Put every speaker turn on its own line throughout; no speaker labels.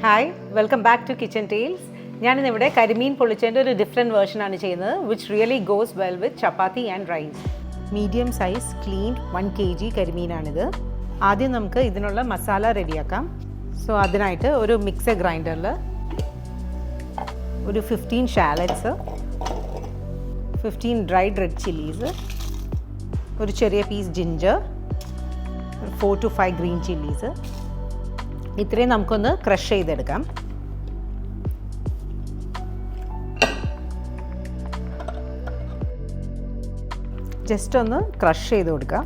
Hi, welcome back to Kitchen Tales. ഞാൻ ഇന്നിവിടെ കരിമീൻ പൊള്ളിച്ചതിൻ്റെ ഒരു ഡിഫറെൻറ്റ് വേർഷനാണ് ചെയ്യുന്നത് which really goes well with chapati and rice. Medium size cleaned 1 kg കരിമീനാണിത്. ആദ്യം നമുക്ക് ഇതിനുള്ള മസാല റെഡിയാക്കാം. സോ അതിനായിട്ട് ഒരു മിക്സർ ഗ്രൈൻഡറിൽ ഒരു 15 ഷാലറ്റ്സ്, 15 ഡ്രൈഡ് റെഡ് ചില്ലീസ്, ഒരു ചെറിയ piece ginger, 4 to 5 green chillies, ഇത്രയും നമുക്കൊന്ന് ക്രഷ് ചെയ്തെടുക്കാം. ജസ്റ്റ് ഒന്ന് ക്രഷ് ചെയ്ത് കൊടുക്കാം.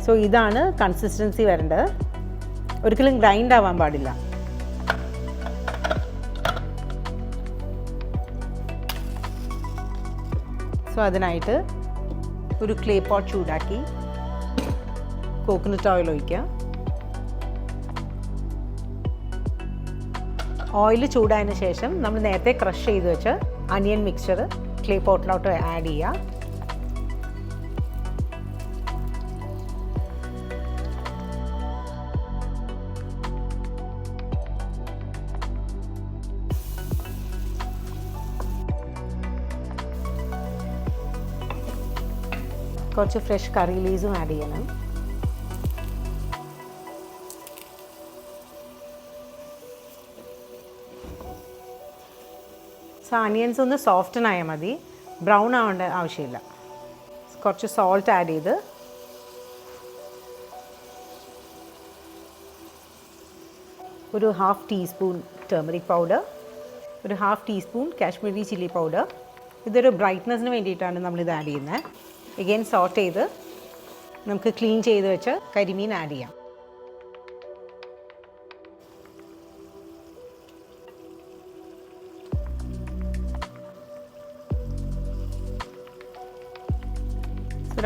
സോ ഇതാണ് കൺസിസ്റ്റൻസി വരേണ്ടത്. ഒരിക്കലും ഗ്രൈൻഡ് ആവാൻ പാടില്ല. സോ അതിനായിട്ട് ഒരു ക്ലേ പോട്ട് ചൂടാക്കി കോക്കനട്ട് ഓയിൽ ഒഴിക്കുക. ഓയിൽ ചൂടായതിന് ശേഷം നമ്മൾ നേരത്തെ ക്രഷ് ചെയ്ത് വെച്ച് അനിയൻ മിക്സ്ചർ ക്ലേ പോട്ടിലോട്ട് ആഡ് ചെയ്യുക. കുറച്ച് ഫ്രഷ് കറി ലീവ്സും ആഡ് ചെയ്യണം. സോ അനിയൻസ് ഒന്ന് സോഫ്റ്റൻ ആയാൽ മതി, ബ്രൗൺ ആവേണ്ട ആവശ്യമില്ല. കുറച്ച് സോൾട്ട് ആഡ് ചെയ്ത് ഒരു 1/2 ടീസ്പൂൺ ടർമറിക് പൗഡർ, ഒരു 1/2 ടീസ്പൂൺ കാശ്മീരി ചില്ലി പൗഡർ. ഇതൊരു ബ്രൈറ്റ്നസ്സിന് വേണ്ടിയിട്ടാണ് നമ്മളിത് ആഡ് ചെയ്യുന്നത്. എഗെയിൻ സോട്ട് ചെയ്ത് നമുക്ക് ക്ലീൻ ചെയ്ത് വെച്ച് കരിമീൻ ആഡ് ചെയ്യാം.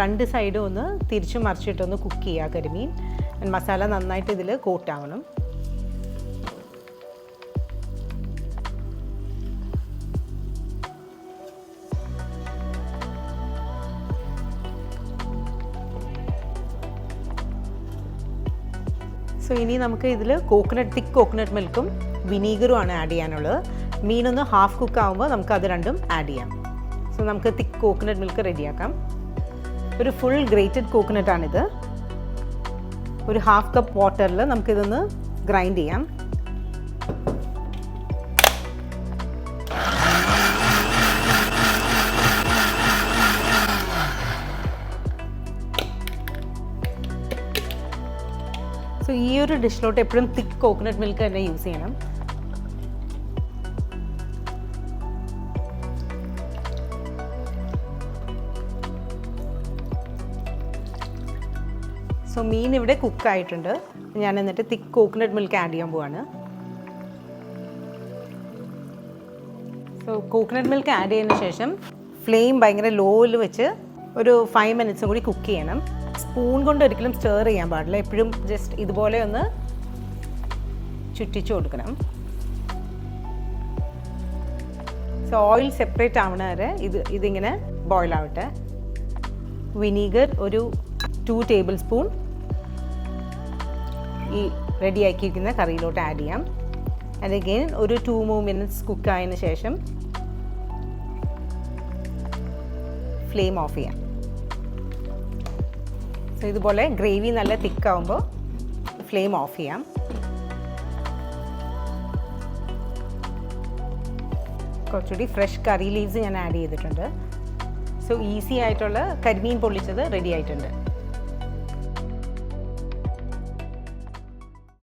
രണ്ട് സൈഡും ഒന്ന് തിരിച്ചു മറിച്ചിട്ടൊന്ന് കുക്ക് ചെയ്യുക കരിമീൻ. മസാല നന്നായിട്ട് ഇതിൽ കോട്ടാവണം. സോ ഇനി നമുക്ക് ഇതിൽ തിക്ക് കോക്കനട്ട് മിൽക്കും വിനീഗറുമാണ് ആഡ് ചെയ്യാനുള്ളത്. മീനൊന്ന് ഹാഫ് കുക്ക് ആകുമ്പോൾ നമുക്ക് അത് രണ്ടും ആഡ് ചെയ്യാം. സോ നമുക്ക് തിക്ക് കോക്കനട്ട് മിൽക്ക് റെഡിയാക്കാം. ഒരു ഫുൾ ഗ്രേറ്റഡ് കോക്കനട്ടാണിത്. ഒരു 1/2 കപ്പ് വാട്ടറിൽ നമുക്കിതൊന്ന് ഗ്രൈൻഡ് ചെയ്യാം. സോ ഈ ഒരു ഡിഷിലോട്ട് എപ്പോഴും തിക്ക് കോക്കനട്ട് മിൽക്ക് തന്നെ യൂസ് ചെയ്യണം. സോ മീൻ ഇവിടെ കുക്കായിട്ടുണ്ട്. ഞാൻ എന്നിട്ട് തിക്ക് കോക്കനട്ട് മിൽക്ക് ആഡ് ചെയ്യാൻ പോവാണ്. സോ കോക്കനട്ട് മിൽക്ക് ആഡ് ചെയ്യുന്ന ശേഷം ഫ്ലെയിം ഭയങ്കര ലോയിൽ വെച്ച് ഒരു 5 minutes കൂടി കുക്ക് ചെയ്യണം. സ്പൂൺ കൊണ്ട് ഒരിക്കലും സ്റ്റർ ചെയ്യാൻ പാടില്ല. എപ്പോഴും ജസ്റ്റ് ഇതുപോലെ ഒന്ന് ചുറ്റിച്ചു കൊടുക്കണം. സോ ഓയിൽ സെപ്പറേറ്റ് ആവണ വരെ ഇതിങ്ങനെ ബോയിൽ ആവട്ടെ. വിനീഗർ ഒരു 2 ടേബിൾ സ്പൂൺ ഈ റെഡി ആക്കിയിരിക്കുന്ന കറിയിലോട്ട് ആഡ് ചെയ്യാം. ആൻഡ് അഗെയിൻ ഒരു 2 more minutes കുക്ക് ആയതിനു ശേഷം ഫ്ലെയിം ഓഫ് ചെയ്യാം. സോ ഇതുപോലെ ഗ്രേവി നല്ല തിക്കാവുമ്പോൾ ഫ്ലെയിം ഓഫ് ചെയ്യാം. കുറച്ചുകൂടി ഫ്രഷ് കറി ലീവ്സ് ഞാൻ ആഡ് ചെയ്തിട്ടുണ്ട്. സോ ഈസി ആയിട്ടുള്ള കരിമീൻ പൊള്ളിച്ചത് റെഡി ആയിട്ടുണ്ട്.